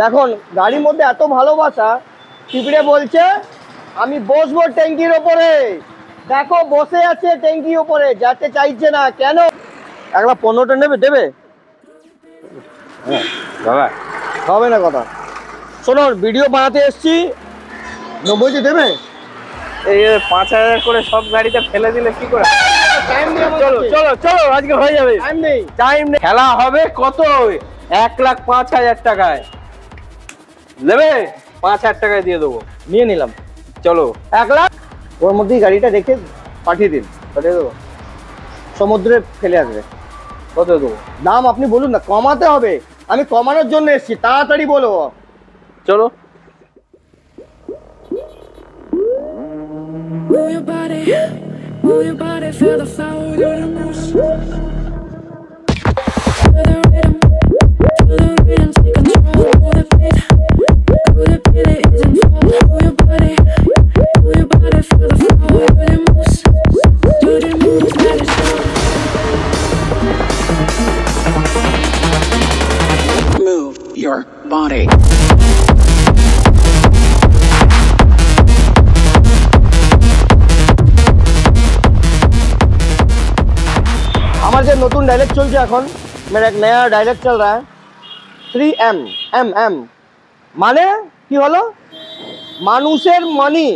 দেখুন গাড়ির মধ্যে এত ভালোবাসা, টিপড়ে বলছে আমি বসবো ট্যাঙ্কির ওপরে। দেখো বসে আছে ট্যাঙ্কির ওপরে, যেতে চাইছে না কেন? একলা 15টা নেবে দেবে? বাবা হবে না কথা। শোনো ভিডিও বানাতে এসছি, 90 দেবে? এই 5000 করে সব গাড়িতে ফেলে দিলে কি করে? টাইম নেই আমার চলো কাছে। চলো চলো, আজকে হয়ে যাবে। টাইম নেই। টাইম নেই, খেলা হবে কত? 1,05,000 টাকায় নেবে? 5,000 টাকায় দিয়ে দেবো। নিয়ে নিলাম। চলো 1 লাখ ওর মধ্যেই গাড়িটা রেখে পাঠিয়ে দিন। পাঠিয়ে দেবো। সমুদ্রে ফেলে আসবে। কত দেবো? দাম আপনি বলুন না, কমাতে হবে। আমি কমানোর জন্য এসেছি, তাড়াতাড়ি বলো। চলো। Move your body, feel the flow, do the moves. Feel the rhythm, take control. Move the beat, it isn't fall. Move your body, feel the flow, do the moves, let it show. Move your body. আমার যে নতুন dialogue চলছে এখন, मेरा एक नया dialogue चल रहा है 3M MM মানে কি হলো? মানুষের মানি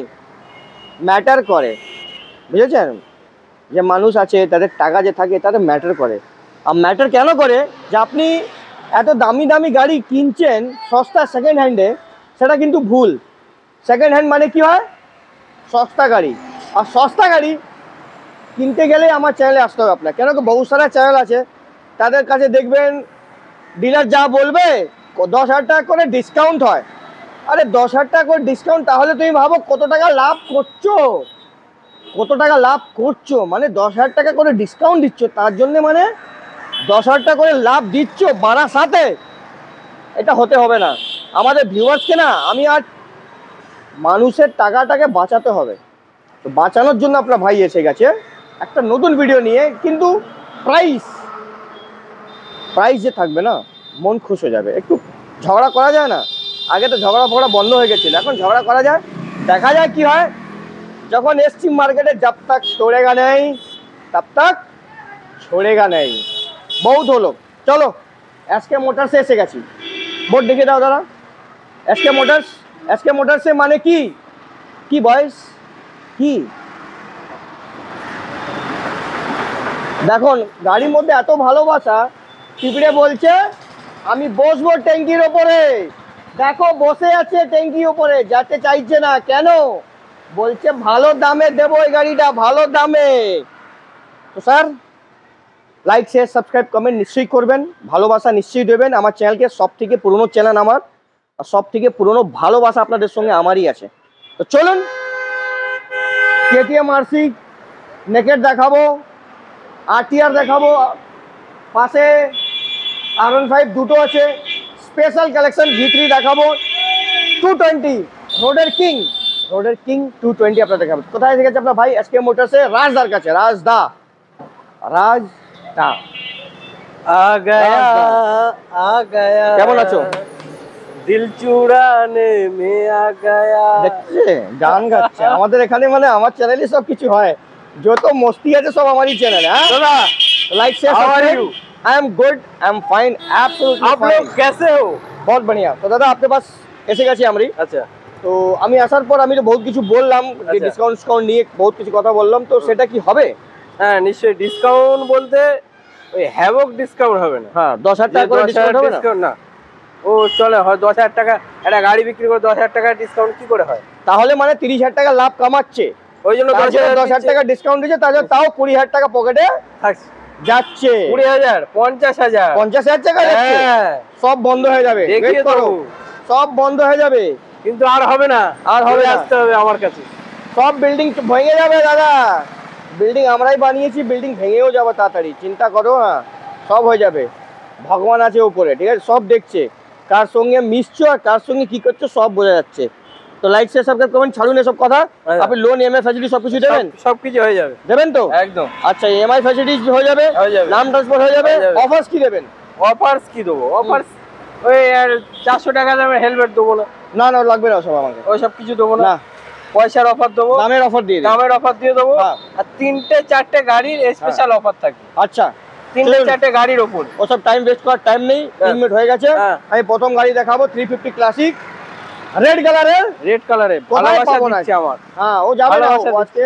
ম্যাটার করে, বুঝেছেন? যে মানুষ আছে তাদের টাকা যে থাকে তাদের ম্যাটার করে। আর ম্যাটার কেন করে? যে আপনি এত দামি দামি গাড়ি কিনছেন সস্তা সেকেন্ড হ্যান্ডে, সেটা কিন্তু ভুল। সেকেন্ড হ্যান্ড মানে কি হয়? সস্তা গাড়ি। আর সস্তা গাড়ি কিনতে গেলে আমার চ্যানেলে আসতে হবে আপনার। কেন কি বহু সারা চ্যানেল আছে, তাদের কাছে দেখবেন ডিলার যা বলবে 10,000 টাকা করে ডিসকাউন্ট হয়। আরে 10,000 টাকা করে ডিসকাউন্ট, তাহলে তুমি ভাবো কত টাকা লাভ করছো। কত টাকা লাভ করছো মানে 10,000 টাকা করে ডিসকাউন্ট দিচ্ছ, তার জন্য মানে 10,000 টাকা করে লাভ দিচ্ছ বাড়ার সাথে। এটা হতে হবে না আমাদের ভিউয়ার্সকে। না, আমি আর মানুষের টাকাটাকে বাঁচাতে হবে। তো বাঁচানোর জন্য আপনার ভাই এসে গেছে একটা নতুন ভিডিও নিয়ে, কিন্তু প্রাইস যে থাকবে না, মন খুশ হয়ে যাবে। একটু ঝগড়া করা যায় না? আগে তো ঝগড়া ফগড়া বন্ধ হয়ে গেছিল, এখন ঝগড়া করা যায়। দেখা যায় কি হয়, যখন এসছি মার্কেটে, जब तक छोड़ेगा नहीं तब तक छोड़ेगा नहीं। বহুত হলো, চলো এসকে মোটরসে এসে গেছি। বোর্ড দেখে দাও দাদা। এসকে মোটরসে মানে কি কি বয়স কি? দেখুন গাড়ির মধ্যে এত ভালোবাসা, টিপড়ে বলছে আমি বসবো ট্যাঙ্কির ওপরে। দেখো বসে আছে ট্যাঙ্কির ওপরে, যেতে চাইছে না কেন? বলছে ভালো দামে দেবো এই গাড়িটা, ভালো দামে। তো sir like share subscribe comment নিশ্চয়ই করবেন, ভালোবাসা নিশ্চয়ই দেবেন। আমার চ্যানেলকে সব থেকে পুরনো চ্যানেল আমার, আর সব থেকে পুরনো ভালোবাসা আপনাদের সঙ্গে আমারই আছে। তো চলুন KTM RC নেকেট দেখাবো, RTR দেখাবো, পাশে R15 দুটো আছে, স্পেশাল কালেকশন V3 দেখাবো, 220 রোডের কিং 220 আপনার দেখাবো। কোথায় থেকে আপনার ভাই এসকে মোটরসে, রাজদার কাছে। রাজদা आ गया কেমন আছো? দিল চুরানে মে আ গয়া। দেখছে গান গাচ্ছে আমাদের এখানে, মানে আমার চ্যানেলে সব কিছু হয়, যত মস্তি আছে সব আমারই চ্যানেলে। হ্যাঁ दादा like share How are you? I am good, I am fine, absolutely आप लोग कैसे हो? बहुत बढ़िया। তো দাদা আপনার পাশ এসে গেছি আমি। আচ্ছা তো আমি আসার পর আমি তো বহুত কিছু বললাম, আচ্ছা। ডিসকাউন্ট নিয়ে বহুত কিছু কথা বললাম, তো সেটা কি হবে? হ্যাঁ নিশ্চয়ই ডিসকাউন্ট বলতে ওই হ্যাভক ডিসকাউন্ট হবে না। হ্যাঁ 10,000 টাকা করে ডিসকাউন্ট হবে না? ডিসকাউন্ট না, ও চলে হয় 10,000 টাকা। একটা গাড়ি বিক্রি করে 10,000 টাকা ডিসকাউন্ট কি করে হয়? তাহলে মানে 30,000 টাকা লাভ কামাচ্ছে, ওই জন্য 10,000 টাকা ডিসকাউন্ট দিচ্ছে, তাও 20,000 টাকা পকেটে থাকছে। যাচ্ছে। 20,000 50,000 50,000 টাকা যাচ্ছে। হ্যাঁ সব বন্ধ হয়ে যাবে, দেখিয়ে wait করো, দেবো। সব বন্ধ হয়ে যাবে। কিন্তু আর হবে না, আর হবে চলে না। আসতে হবে আমার কাছে। সব বিল্ডিং ভেঙে যাবে দাদা, বিল্ডিং আমরাই বানিয়েছি, বিল্ডিং ভেঙেও যাবে তাড়াতাড়ি, চিন্তা করো না, সব হয়ে যাবে। ভগবান আছে উপরে, ঠিক আছে, সব দেখছে, কার সঙ্গে মিশছো আর কার সঙ্গে কি করছো সব বোঝা যাচ্ছে। তো লাইক শেয়ার সাবস্ক্রাইব কমেন্ট ছাড়ুন এসব কথা। আপনি লোন EMI ফ্যাসিলিটি সবকিছু দেবেন? সবকিছু হয়ে যাবে, দেবেন তো? একদম। আচ্ছা EMI ফ্যাসিলিটি হয়ে যাবে, হয়ে যাবে। নাম ট্রান্সফার হয়ে যাবে, হয়ে যাবে। অফার্স কি দেবেন? অফার্স কি দেবো? অফার্স ওই আর 400 টাকা দামের হেলমেট দেবো না, না না লাগবে না সব আমাকে, ওইসব কিছু দেবো না, না পয়সার অফার দেবো, দামের অফার দিয়ে দিন। দামের অফার দিয়ে দেবো। হ্যাঁ। আর 3-4টে গাড়ির স্পেশাল অফার থাকে, আচ্ছা 3-4টে গাড়ির ওপর। ওসব টাইম ওয়েস্ট করার টাইম নেই, 3 মিনিট হয়ে গেছে। হ্যাঁ। আমি প্রথম গাড়ি দেখাবো 350 ক্লাসিক রেড কালারের। রেড কালারে কোথায় ভালোবাসা পাবো না? দিচ্ছে আমার, হ্যাঁ ও যাবে না, ভালোবাসা ও আজকে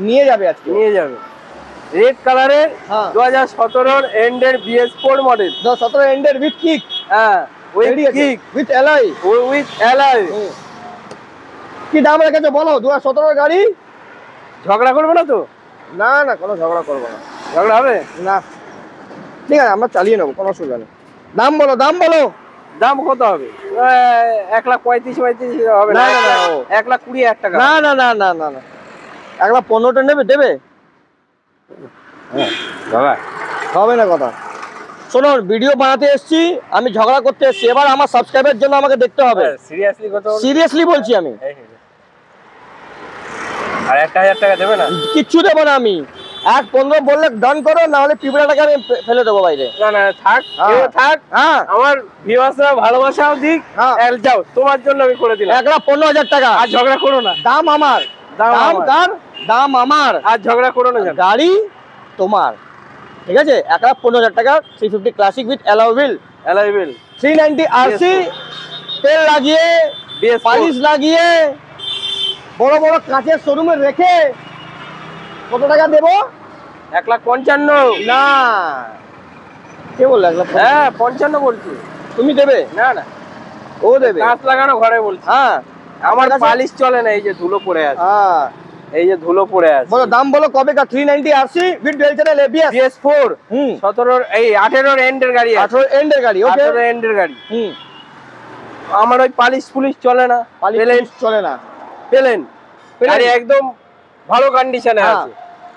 নিয়ে যাবে আজকে। নিয়ে যাবে। রেড কালারের হ্যাঁ। 2017 এন্ডের BS4 মডেল। 17 এন্ডের উইথ কিক, হ্যাঁ with kick, with LI. With alloy. কি দাম রেখেছো বলো? 2017 গাড়ি। ঝগড়া করবে না তো? না না কোনো ঝগড়া করবো না, ঝগড়া হবে না ঠিক আছে আমরা চালিয়ে নেবো, কোনো অসুবিধা নেই। দাম বলো, দাম বলো। দাম কত হবে? 1,35,35 হবে না, না, না, ও। 1,20,000 টাকা। না না না না না না 1,15,000 নেবে, দেবে বাবা হবে না কথা। শোনো ভিডিও বানাতে এসেছি আমি, ঝগড়া করতে এসেছি, এবার আমার সাবস্ক্রাইবের জন্য আমাকে দেখতে হবে। সিরিয়াসলি কত হবে? সিরিয়াসলি বলছি আমি, আর 1,000 টাকা দেবে না? কিচ্ছু দেবো না আমি। 1,15 বললে ডান করো, না হলে পিঁপড়াটাকে আমি ফেলে দেবো বাইরে। না না থাক, হ্যাঁ। কেউ থাক। হ্যাঁ আমার ভিউয়ার্সরা ভালোবাসাও দিক। হ্যাঁ। যাও তোমার জন্য আমি করে দিলাম। 1,15,000 টাকা। আর ঝগড়া করো না। দাম আমার, দাম দাম আমার। কার? দাম আমার, আর ঝগড়া করো না জানো। গাড়ি তোমার, ঠিক আছে? 1,15,000 টাকা 350 classic with alloy wheel, alloy wheel, 390 RC, তেল লাগিয়ে BS4 পালিশ লাগিয়ে বড় বড় কাঁচের শোরুমে রেখে কত টাকা দেবো? 1,55,000। না কে বললো 1,50,000? হ্যাঁ 55 বলছি। তুমি দেবে? না না ও দেবে। কাঁচ লাগানো ঘরে বলছি। হ্যাঁ আমার কাছে- পালিশ চলে না, এই যে ধুলো পড়ে আছে, হ্যাঁ এই যে ধুলো পড়ে আছে। বলো দাম বলো কবে কা? 390 RC with dual channel ABS. BS4 হুম 17 এই 18 এন্ডের গাড়ি আছে। 18 এন্ডের গাড়ি, ওকে 18 এন্ডের গাড়ি। হুম আমার ওই পালিশ পুলিশ চলে না, পালিশ চলে না। পেলেন গাড়ি একদম ভালো কন্ডিশনে হ্যাঁ। আছে,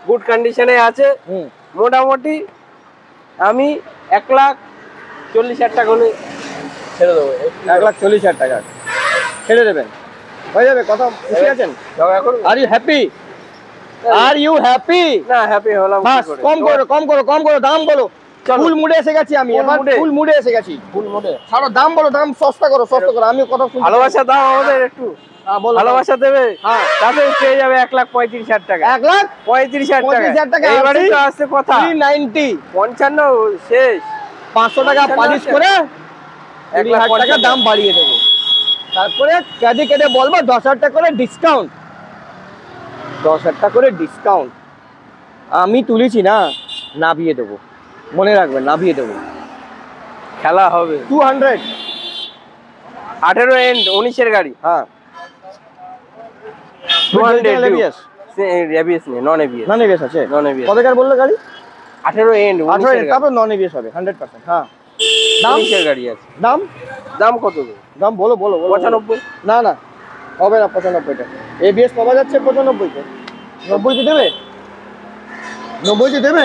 গুড কন্ডিশনে আছে। হুম মোটামুটি আমি 1,40,000 টাকা হলে ছেড়ে দেবো। 1,40,000 টাকা ছেড়ে দেবেন, হয়ে যাবে কথা? খুশি আছেন? ঝগড়া করবো are you happy? Are you happy? না? হ্যাপি হলাম কি বাস করে? কম করো, কম করো, কম করো, দাম বলো। চলো। ফুল মুডে এসে গেছি আমি, Full এবার mood এ? ফুল মুডে এসে গেছি। ফুল মোড়ে ছাড়ো, দাম বলো, দাম সস্তা করো, সস্তা করো, আমি কথা শুনছি। ভালোবাসা দাও আমাদের একটু, হ্যাঁ বলো। ভালোবাসা দেবে। হ্যাঁ। তাতে পেয়ে যাবে 1,35,000 টাকা। 1,35,000 টাকা এইবারই তো আসছে কথা। 390 55 শেষ। 500 টাকা 55 পালিশ করে 1,00,000 টাকা দাম বাড়িয়ে দেবো। তারপরে কেটে কেটে বলবো 10,000 টাকা করে ডিসকাউন্ট, 10,000 টাকা করে ডিসকাউন্ট আমি তুলেছি না, নাভিয়ে দেবো, মনে রাখবেন নাভিয়ে দেবো। খেলা হবে। 200 18 এন্ড 19 এর গাড়ি। হ্যাঁ 200 ABS এবিএস নেই, নন এবিএস। নন এবিএস আছে। Non ABS. কতকার বললো গাড়ি? 18 এন্ড 18 19 এর গাড়ি। তারপর নন এবিএস হবে 100%। হ্যাঁ দাম 19 এর গাড়ি আছে। দাম দাম কত দেবো? দাম বলো বলো বলো। 95। না না হবে না 95টা, এবিএস পাওয়া যাচ্ছে 95তে। 90তে দেবে? 90তে দেবে?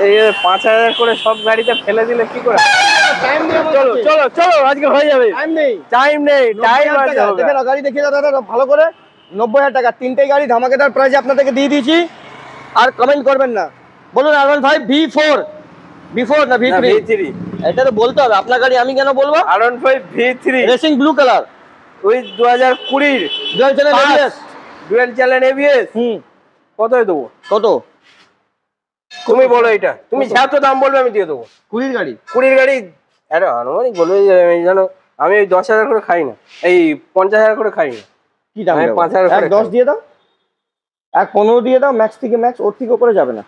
এই 5,000 করে সব গাড়িতে ফেলে দিলে কি করে? টাইম নেই আমার চলো কাছে। চলো চলো, আজকে হয়ে যাবে। টাইম নেই। টাইম নেই, টাইম 90,000 আছে টাকা। হবে। দেখে নাও গাড়ি দেখিয়ে দাও দাদা ভালো করে। 90,000 টাকা তিনটেই গাড়ি ধামাকেদার প্রাইসে আপনাদেরকে দিয়ে দিয়েছি। আর কমেন্ট করবেন না, বলুন R15 V4 V4 না না, V3? V3 এটা তো বলতে হবে, আপনার গাড়ি আমি কেন বলবো? R15 V3 racing blue colour, ওই 2020 dual channel ABS. Dual channel ABS. হুম কতই দেবো? কত? তুমি বলো, এটা তুমি যত দাম বলবে আমি দিয়ে দেবো। 20 গাড়ি 20 গাড়ি আরে আনুমানিক বলবে যে আমি জানো, আমি ওই 10,000 করে খাই না, এই 50,000 করে খাই না। কি দাম? আমি 5,000 করে 1,10 দিয়ে দাও, 1,15 দিয়ে দাও, ম্যাক্স থেকে ম্যাক্স, ওর থেকে উপরে যাবে না।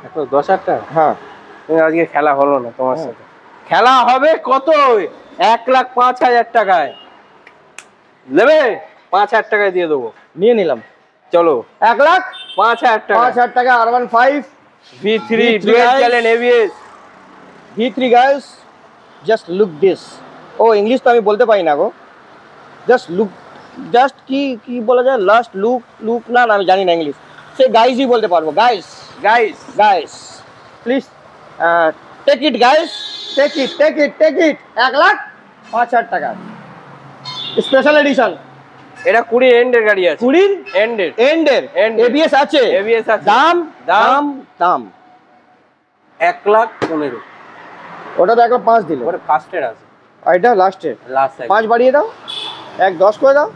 এখন 10,000 টাকা। হ্যাঁ তুমি আজকে খেলা হলো না তোমার সাথে। খেলা হবে কত? 1,05,000 টাকায় নেবে? 5,000 টাকায় দিয়ে দেবো। নিয়ে নিলাম। চলো 1,05,000 টাকা। 5,000 টাকা R15 V3 V3 dual guys। Channel ABS. V3 guys, just look this. ও ইংলিশ তো আমি বলতে পারি না গো। জাস্ট লুক, জাস্ট কি কি বলা যায়? লাস্ট লুক, লুক না না আমি জানি না ইংলিশ, সে গাইজই বলতে পারবো। Guys guys guys please take it guys, take it take it take it. 1,05,000 টাকা স্পেশাল এডিশন। এটা 20 এন্ডের গাড়ি আছে। 20 এন্ডের এন্ডের End-এর। এবিএস আছে। এবিএস আছে। দাম দাম? দাম দাম 1,15,000। ওটা তো 1,05,000 দিল। ওটা ফার্স্টের আছে। আর এটা লাস্টে লাস্ট 5 বাড়িয়ে দাও, 1 10 করে দাও,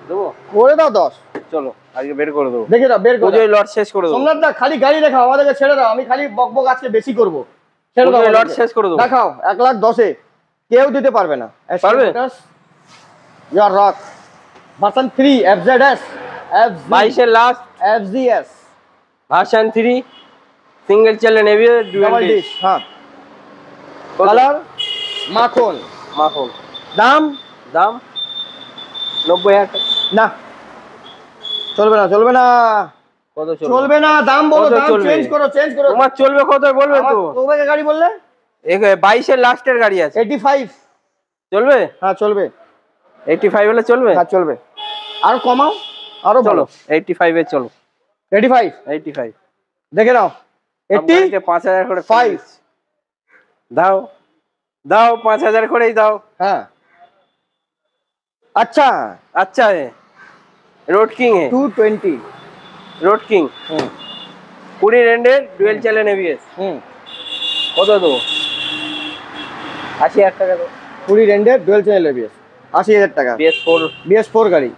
দেবো। করে দাও 10। চলো আজকে বের করে দেবো, দেখে দাও, বের করে পুজোয় দাও। লট শেষ করে দেবো। সোমনাথ দা খালি গাড়ি দেখাও, আমাদেরকে ছেড়ে দাও, আমি খালি বকবক আজকে বেশি করব। ছেড়ে দাও, পুজোয় লট শেষ করে দেবো। দেখাও 1,10,000 কেউ দিতে পারবে না। পারবে? ইউর রক version 3 FZS 22 last FZS version 3 single channel ABS double dual disc. Disc. হ্যাঁ, কালার মাখন। মাখন। দাম দাম 90,000 টাকা। না, চলবে না, চলবে না, কত চলবে? চলবে না, দাম বলো, কত দাম চলবে? চেঞ্জ করো, চেঞ্জ করো। তোমার চলবে কত বলবে তো? তোমার গাড়ি বললে 22 লাস্টের গাড়ি আছে। 85। চলবে? হ্যাঁ চলবে, 85 হলে চলবে? হ্যাঁ চলবে। আর কমাও, আরো চলো চলো। 85 এ চলো। 85 85 দেখে নাও। 80 5000 করে 5 দাও, দাও 5000 করেই দাও। হ্যাঁ अच्छा अच्छा है, रोड किंग है, 220 रोड किंग 20 रेंडे डुएल चैनल एबीएस। কত দেবো? 80,000 টাকা দেবো। 20 রেন্ডের ডুয়েল চ্যানেল এবিএস 80,000 টাকা। BS4 গাড়ি,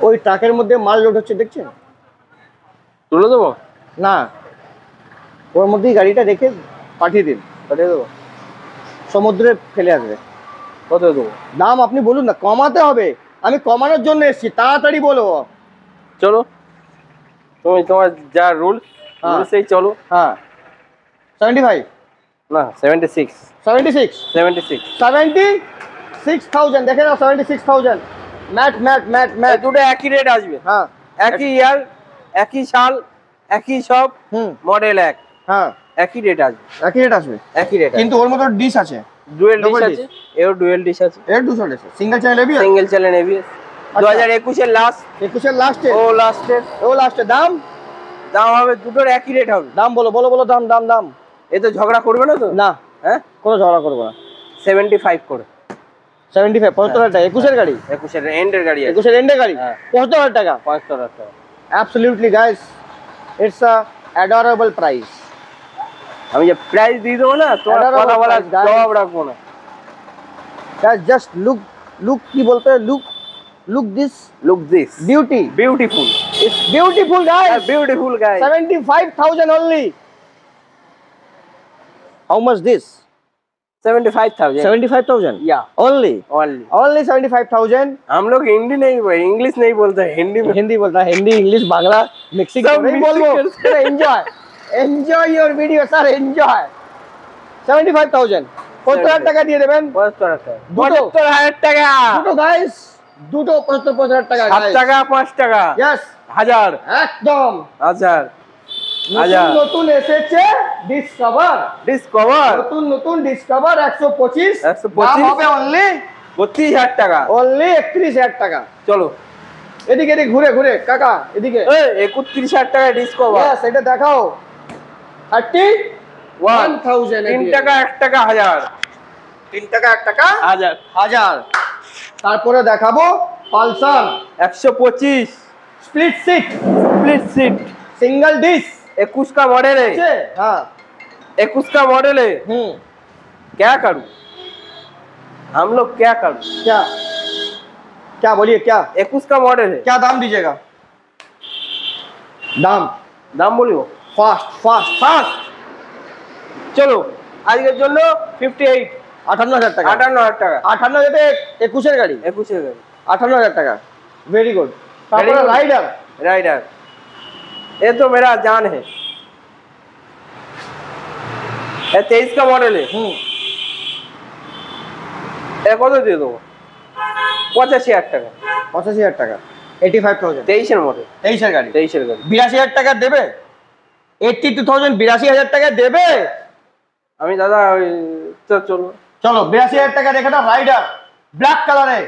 ওই ট্রাকের মধ্যে মাল লোড হচ্ছে দেখছেন? তুলে দেবো না, ওর মধ্যেই গাড়িটা রেখে পাঠিয়ে দিন, পাঠিয়ে দেবো। সমুদ্রে ফেলে আসবে। কত দেবো? দাম আপনি বলুন না, কমাতে হবে, আমি কমানোর জন্য এসেছি, তাড়াতাড়ি বলো। চলো, তুমি তোমার যা রুল হ্যাঁ। সেই চলো। হ্যাঁ 75 না 76 76 76 76,000 দেখে নাও, 76,000 ম্যাট ম্যাট ম্যাট এই ম্যাট। দুটো একই রেট আসবে, হ্যাঁ একই ইয়ার, একই সাল, একই সব, মডেল এক, হ্যাঁ একই রেট আসবে, একই রেট আসবে, একই রেট। কিন্তু ওর মধ্যে ডিশ আছে, ডুয়েল ডিশ double আছে, এও ডুয়েল ডিশ আছে, এর 200 আছে, single channel ABS. Single channel ABS. 2021 এর লাস্ট, 21 এর লাস্টে, ও লাস্টের ও লাস্টে। দাম দাম হবে দুটোর একই রেট হবে। দাম বলো, বলো বলো, দাম দাম দাম। এ তো ঝগড়া করবে না তো? না, হ্যাঁ, কোনো ঝগড়া করবো না। 75 করে। 75 75,000 টাকা, 21 এর গাড়ি, 21 এর এন্ডের গাড়ি আছে, 21 এর এন্ডে গাড়ি, হ্যাঁ। 75,000 টাকা। 75,000 টাকা। Absolutely guys, it's a adorable price. আমি যে প্রাইস দিয়ে দেবো না, তোমার Adorable কথা বলার price, guys. জবাব রাখবো না। Guys, just look কি বলতে হয়, look this look this, beauty. Beautiful, It's beautiful guys. Beautiful guy. 75,000 only. How much this? 75,000 75,000 या only. ओनली। Only 75,000. हम लोग हिंदी नहीं, इंग्लिश नहीं बोलते, हिंदी में। हिंदी बोलता है, हिंदी इंग्लिश बांग्ला मिक्सिंग सब नहीं mixing बोलो। करते enjoy enjoy your video sir, enjoy. 75,000 75,000 টাকা দিয়ে দেবেন। 75,000 দুটো। 75,000 টাকা। দুটো গাইস, দুটো 75,000 টাকা 7 টাকা 5 টাকা यस 1000 একদম। 1000 নতুন 1000 নতুন এসেছে ডিসকভার, ডিসকভার নতুন নতুন ডিসকভার 125 125 দাম হবে অনলি 32,000 টাকা। 31,000 টাকা। চলো এদিকে এদিকে ঘুরে ঘুরে কাকা এদিকে, এই 31,000 টাকা ডিসকভার। यस এটা দেখাও। 31,000 3 টাকা 1 টাকা 1000, 3 টাকা 1 টাকা 1000 1000। তারপরে দেখাবো Pulsar 125 split seat, split seat, single disc 21 का मॉडल है, আছে। हाँ 21 का मॉडल है। क्या करूं, हम लोग क्या करूं? क्या क्या बोलिए, क्या 21 का मॉडल है, क्या दाम दीजिएगा? दाम দাম বলিও फास्ट फास्ट ফাস্ট। চলো আজকের জন্য 58 58,000 টাকা। 58,000 টাকা। 58,000 21 এর গাড়ি, 21 এর গাড়ি, 58,000 টাকা। Very good. তারপরে good. রাইডার राइडर, ये तो मेरा जान है। ये 23 का मॉडल है, ये কত দিয়ে দেবো? 85,000 টাকা। 85,000 টাকা, 85,000 23 এর মডেল, 23 এর গাড়ি, 23 এর গাড়ি। 82,000 টাকা দেবে? 82,000 82,000 টাকা দেবে? আমি দাদা চলো চলো 82,000 টাকা রেখে দাও। রাইডার ব্ল্যাক কালারে,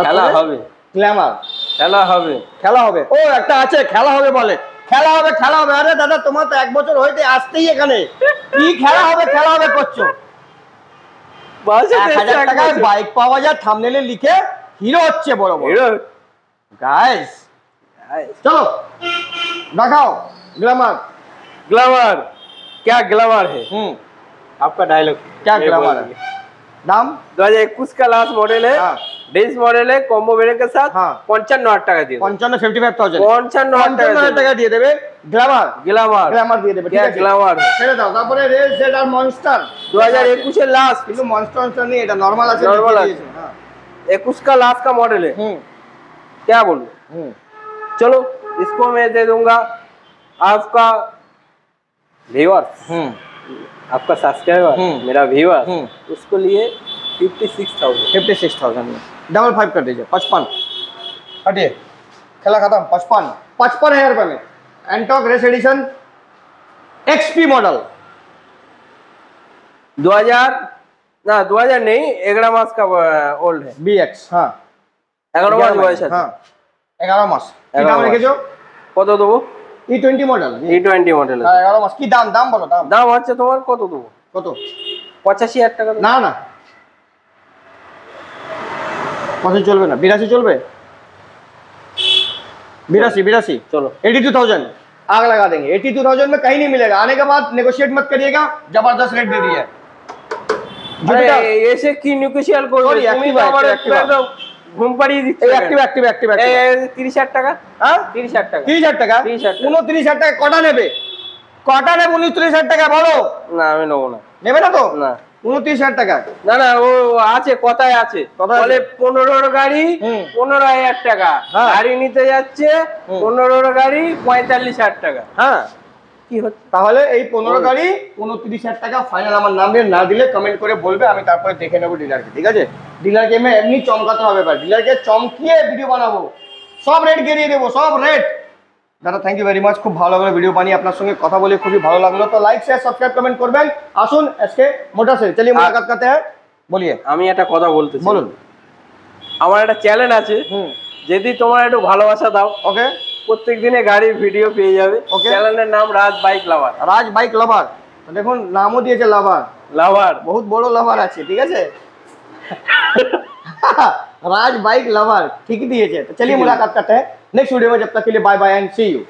খেলা হবে, গ্ল্যামার খেলা হবে। খেলা হবে। ও একটা আছে খেলা হবে বলে, খেলা হবে খেলা হবে। আরে দাদা তোমার তো 1 বছর হইতে আসতেই এখানে, কি খেলা হবে করছো? 1,000 টাকায় বাইক পাওয়া যায়, থাম্বনেলে লিখে হিরো হচ্ছে বড় বড় গাইস। চলো দেখাও গ্ল্যামার। ग्लैमर, क्या ग्लैमर है? आपका डायलॉग क्या ग्लैमर है? दाम 2021 का लास्ट मॉडल है, हाँ। डेज मॉडल है, कॉम्बो वेरिएंट के साथ हाँ। 55,000 টাকা দিয়ে 55 55,000 55,000 টাকা দিয়ে দেবে গ্ল্যামার গ্ল্যামার গ্ল্যামার দিয়ে দেবে, ঠিক क्या আছে? গ্ল্যামার ছেড়ে দাও। তারপরে রেড জেড আর মনস্টার 2021 এর লাস্ট, কিন্তু মনস্টার নেই, এটা নরমাল আছে, Normal দেখিয়ে আছে। দিয়েছে, হ্যাঁ 21 का लास्ट का मॉडल है, হুম क्या बोलूं? হুম चलो इसको मैं दे दूंगा आपका व्यूअर्स, হুম आपका सब्सक्राइबर, मेरा व्यूअर, हम्म। उसको लिए 56,000। 56,000 में डबल 5 कर दीजिए। 55 हटिए, खेला खत्म। 55,000 रुपए में एंटॉक रेस एडिशन एक्सपी मॉडल 2000 না 2000 नहीं, 11 মাস का ओल्ड है, BX, हाँ 11 মাস বয়স আছে। हाँ 11 মাস কি 11 দাম মাস। রেখেছো? কত দেবো? E20 মডেল, E20 মডেল হ্যাঁ 11 মাস কি দাম? দাম বলো, দাম দাম হচ্ছে তোমার কত দেবো? কত? 85,000 টাকা দেবো। না না 85 চলবে না, 82 চলবে। 82 चलो 82,000 आग लगा देंगे। 82,000 में कहीं नहीं मिलेगा, आने के बाद नेगोशिएट मत करिएगा, जबरदस्त रेट दे दिया है। আরে जुपिटर এসে কি নিউট্রিশিয়াল করবে? Sorry, তুমি Activa, তো আমার Activa। একদম ঘুম পাড়িয়ে দিচ্ছ। एक्टिव 30,000 টাকা, হ্যাঁ 30,000 টাকা। 30,000 টাকা 30,000 টাকা। 29,000 টাকা কটা নেবে? কটা নেবে 29,000 টাকা বলো? না আমি নেবো না। নেবে না তো? না 29,000 টাকা না না, ও আছে, কথায় আছে, কথায় বলে আছে। 15 গাড়ি হুম। 15,000 টাকা, হ্যাঁ। গাড়ি নিতে যাচ্ছে হুম। 15 গাড়ি 45,000 টাকা। হ্যাঁ কি হচ্ছে? তাহলে এই 15 গাড়ি 29,000 টাকা ফাইনাল। আমার নাম দিয়ে না দিলে কমেন্ট করে বলবে, আমি তারপরে দেখে নেবো ডিলারকে, ঠিক আছে? ডিলারকে আমি এমনি চমকাতে হবে, ডিলারকে চমকিয়ে ভিডিও বানাবো, সব রেট গিয়ে দেবো, সব রেট। দাদা থ্যাংক ইউ ভেরি মাচ, খুব ভালো লাগলো ভিডিও বানিয়ে, আপনার সঙ্গে কথা বলে খুবই ভালো লাগলো। তো লাইক শেয়ার সাবস্ক্রাইব কমেন্ট করবেন। আসুন এসকে মোটরস से चलिए मुलाकात करते हैं। बोलिए, আমি একটা কথা বলতে চাই। বলুন। আমার একটা চ্যালেঞ্জ আছে, হুম যদি তোমার একটু ভালোবাসা দাও, ओके প্রত্যেক দিনে গাড়ির ভিডিও পেয়ে যাবে। Okay. চ্যানেলের নাম রাজ বাইক লাভার। রাজ বাইক লাভার, তো দেখুন নামও দিয়েছে লাভার, লাভার बहुत বড় লাভার আছে, ঠিক আছে? राज बाइक लवर ठीक ही दिए। तो चलिए मुलाकात करते हैं नेक्स्ट वीडियो में, जब तक के लिए bye bye and see you.